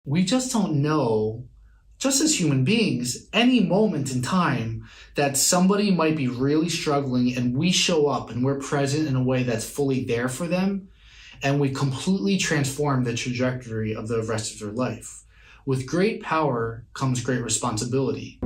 We just don't know, just as human beings, any moment in time that somebody might be really struggling and we show up and we're present in a way that's fully there for them, and we completely transform the trajectory of the rest of their life. With great power comes great responsibility.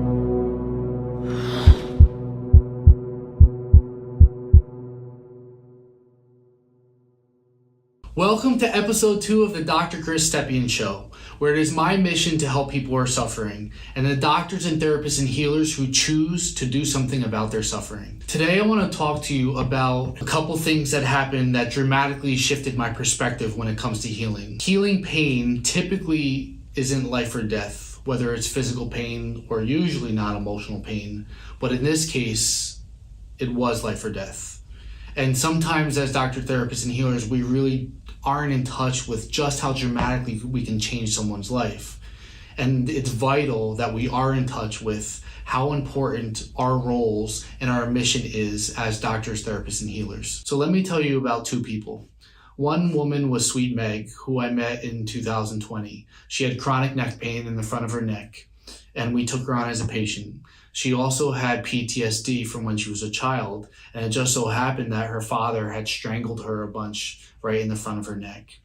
Welcome to episode 2 of the Dr. Chris Stepien Show, where it is my mission to help people who are suffering, and the doctors and therapists and healers who choose to do something about their suffering. Today I want to talk to you about a couple things that happened that dramatically shifted my perspective when it comes to healing. Healing pain typically isn't life or death, whether it's physical pain or usually not emotional pain, but in this case, it was life or death. And sometimes as doctor, therapists, and healers, we really aren't in touch with just how dramatically we can change someone's life. And it's vital that we are in touch with how important our roles and our mission is as doctors, therapists, and healers. So let me tell you about 2 people. One woman was Sweet Meg, who I met in 2020. She had chronic neck pain in the front of her neck, and we took her on as a patient. She also had PTSD from when she was a child, and it just so happened that her father had strangled her a bunch right in the front of her neck.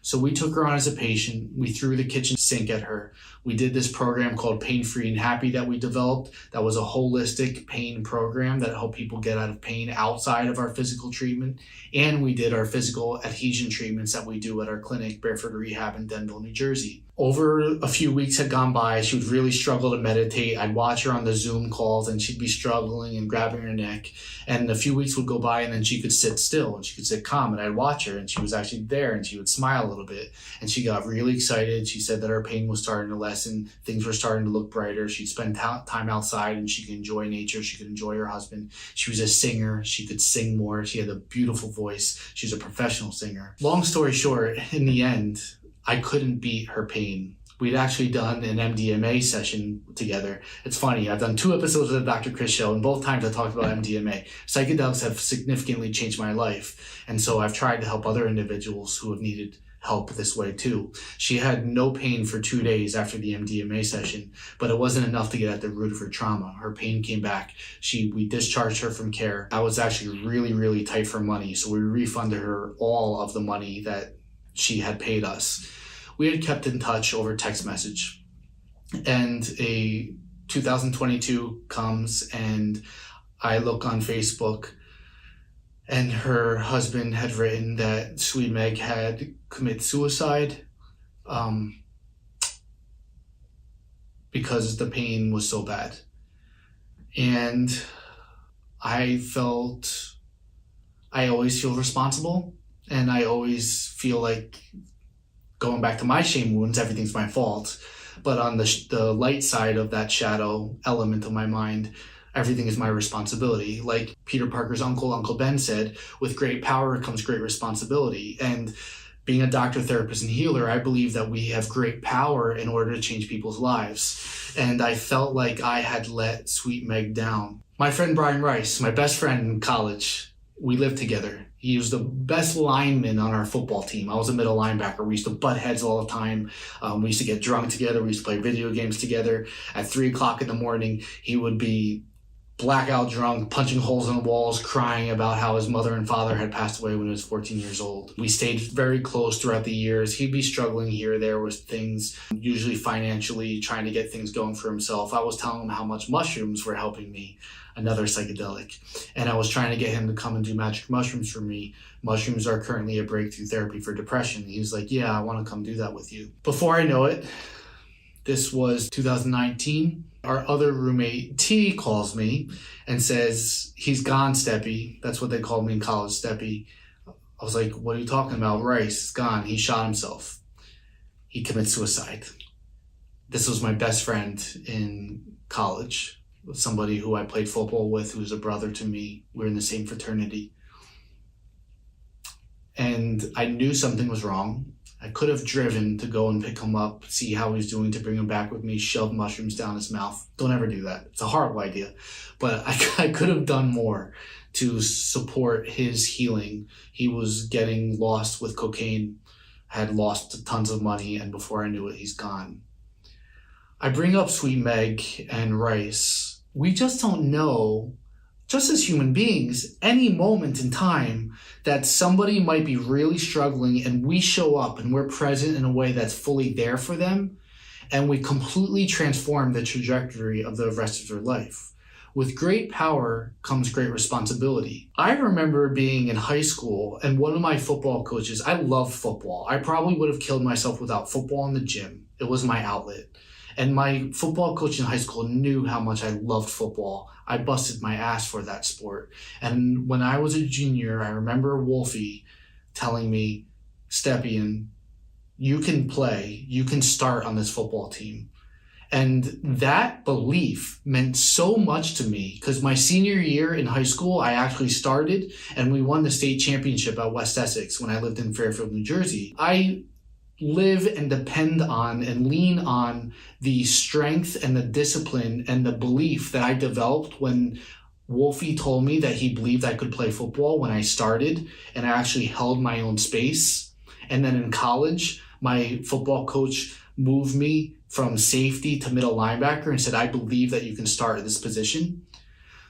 So we took her on as a patient. We threw the kitchen sink at her. We did this program called Pain Free and Happy that we developed. That was a holistic pain program that helped people get out of pain outside of our physical treatment. And we did our physical adhesion treatments that we do at our clinic, Barefoot Rehab in Denville, New Jersey. Over a few weeks had gone by, she would really struggle to meditate. I'd watch her on the Zoom calls and she'd be struggling and grabbing her neck. And a few weeks would go by and then she could sit still and she could sit calm, and I'd watch her and she was actually there and she would smile a little bit. And she got really excited. She said that her pain was starting to lessen. Things were starting to look brighter. She'd spend time outside and she could enjoy nature. She could enjoy her husband. She was a singer. She could sing more. She had a beautiful voice. She's a professional singer. Long story short, in the end, I couldn't beat her pain. We'd actually done an MDMA session together. It's funny, I've done 2 episodes of the Dr. Chris Show, and both times I talked about MDMA. Psychedelics have significantly changed my life, and so I've tried to help other individuals who have needed help this way too. She had no pain for 2 days after the MDMA session, but it wasn't enough to get at the root of her trauma. Her pain came back. We discharged her from care. I was actually really tight for money, so we refunded her all of the money that she had paid us. We had kept in touch over text message, and 2022 comes and I look on Facebook and her husband had written that Sweet Meg had committed suicide because the pain was so bad. And I always feel responsible, and I always feel like, going back to my shame wounds, everything's my fault. But on the light side of that shadow element of my mind, everything is my responsibility. Like Peter Parker's Uncle Ben said, with great power comes great responsibility. And being a doctor, therapist, and healer, I believe that we have great power in order to change people's lives. And I felt like I had let Sweet Meg down. My friend Brian Rice, my best friend in college, we lived together. He was the best lineman on our football team. I was a middle linebacker. We used to butt heads all the time. We used to get drunk together. We used to play video games together. At 3 o'clock in the morning, he would be blackout drunk, punching holes in the walls, crying about how his mother and father had passed away when he was 14 years old. We stayed very close throughout the years. He'd be struggling here or there with things, usually financially, trying to get things going for himself. I was telling him how much mushrooms were helping me, another psychedelic. And I was trying to get him to come and do magic mushrooms for me. Mushrooms are currently a breakthrough therapy for depression. He was like, yeah, I want to come do that with you. Before I know it, this was 2019. Our other roommate, T, calls me and says, he's gone, Steppy. That's what they called me in college, Steppy. I was like, what are you talking about? Rice, he's gone. He shot himself. He committed suicide. This was my best friend in college. Somebody who I played football with, who was a brother to me. We were in the same fraternity. And I knew something was wrong. I could have driven to go and pick him up, see how he's doing, to bring him back with me, shove mushrooms down his mouth. Don't ever do that. It's a horrible idea. But I could have done more to support his healing. He was getting lost with cocaine had lost tons of money, and before I knew it, he's gone. I bring up Sweet Meg and Rice. We just don't know, just as human beings, any moment in time that somebody might be really struggling and we show up and we're present in a way that's fully there for them, and we completely transform the trajectory of the rest of their life. With great power comes great responsibility. I remember being in high school and one of my football coaches, I love football. I probably would have killed myself without football in the gym. It was my outlet. And my football coach in high school knew how much I loved football. I busted my ass for that sport. And when I was a junior, I remember Wolfie telling me, Stepien, you can play, you can start on this football team. And that belief meant so much to me because my senior year in high school, I actually started and we won the state championship at West Essex when I lived in Fairfield, New Jersey. I live and depend on and lean on the strength and the discipline and the belief that I developed when Wolfie told me that he believed I could play football when I started, and I actually held my own space. And then in college, my football coach moved me from safety to middle linebacker and said, I believe that you can start at this position.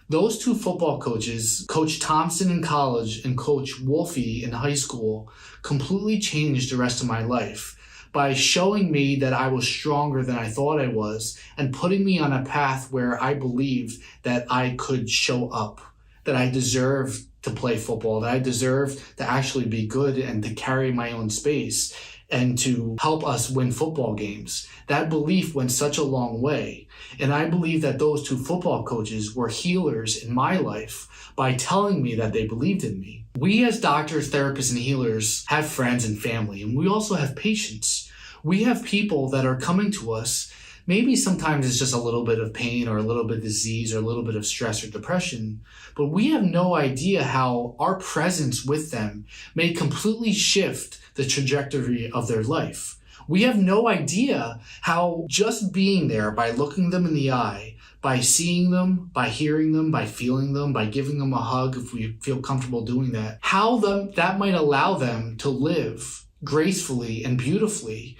Those two football coaches, Coach Thompson in college and Coach Wolfie in high school, completely changed the rest of my life by showing me that I was stronger than I thought I was and putting me on a path where I believed that I could show up, that I deserved to play football, that I deserved to actually be good and to carry my own space and to help us win football games. That belief went such a long way. And I believe that those two football coaches were healers in my life by telling me that they believed in me. We as doctors, therapists, and healers have friends and family, and we also have patients. We have people that are coming to us. Maybe sometimes it's just a little bit of pain or a little bit of disease or a little bit of stress or depression, but we have no idea how our presence with them may completely shift the trajectory of their life. We have no idea how just being there by looking them in the eye, by seeing them, by hearing them, by feeling them, by giving them a hug if we feel comfortable doing that, how that might allow them to live gracefully and beautifully,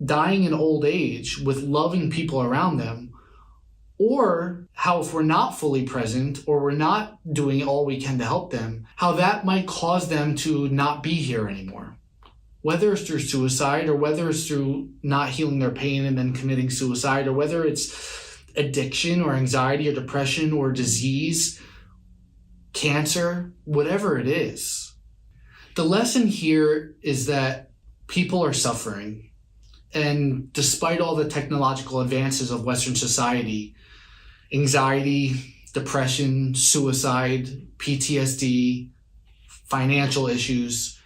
dying in old age with loving people around them, or how if we're not fully present or we're not doing all we can to help them, how that might cause them to not be here anymore. Whether it's through suicide or whether it's through not healing their pain and then committing suicide, or whether it's addiction or anxiety or depression or disease, cancer, whatever it is. The lesson here is that people are suffering. And despite all the technological advances of Western society, anxiety, depression, suicide, PTSD, financial issues,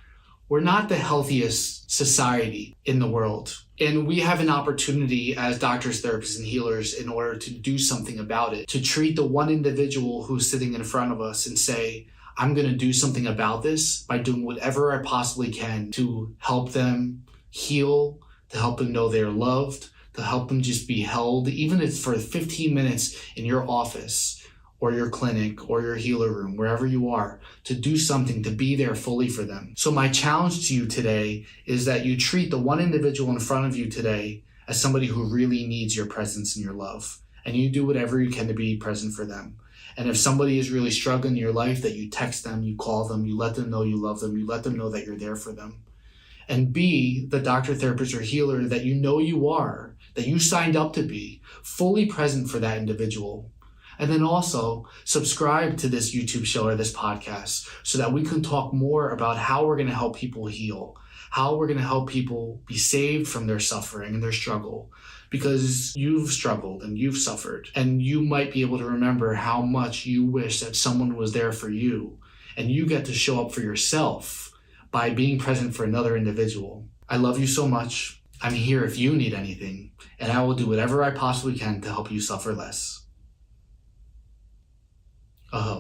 we're not the healthiest society in the world. And we have an opportunity as doctors, therapists, and healers in order to do something about it, to treat the one individual who's sitting in front of us and say, I'm going to do something about this by doing whatever I possibly can to help them heal, to help them know they're loved, to help them just be held, even if it's for 15 minutes in your office or your clinic or your healer room, wherever you are, to do something, to be there fully for them. So my challenge to you today is that you treat the one individual in front of you today as somebody who really needs your presence and your love. And you do whatever you can to be present for them. And if somebody is really struggling in your life, that you text them, you call them, you let them know you love them, you let them know that you're there for them. And be the doctor, therapist, or healer that you know you are, that you signed up to be, fully present for that individual. And then also subscribe to this YouTube show or this podcast so that we can talk more about how we're going to help people heal, how we're going to help people be saved from their suffering and their struggle, because you've struggled and you've suffered, and you might be able to remember how much you wish that someone was there for you, and you get to show up for yourself by being present for another individual. I love you so much. I'm here if you need anything, and I will do whatever I possibly can to help you suffer less. Aho.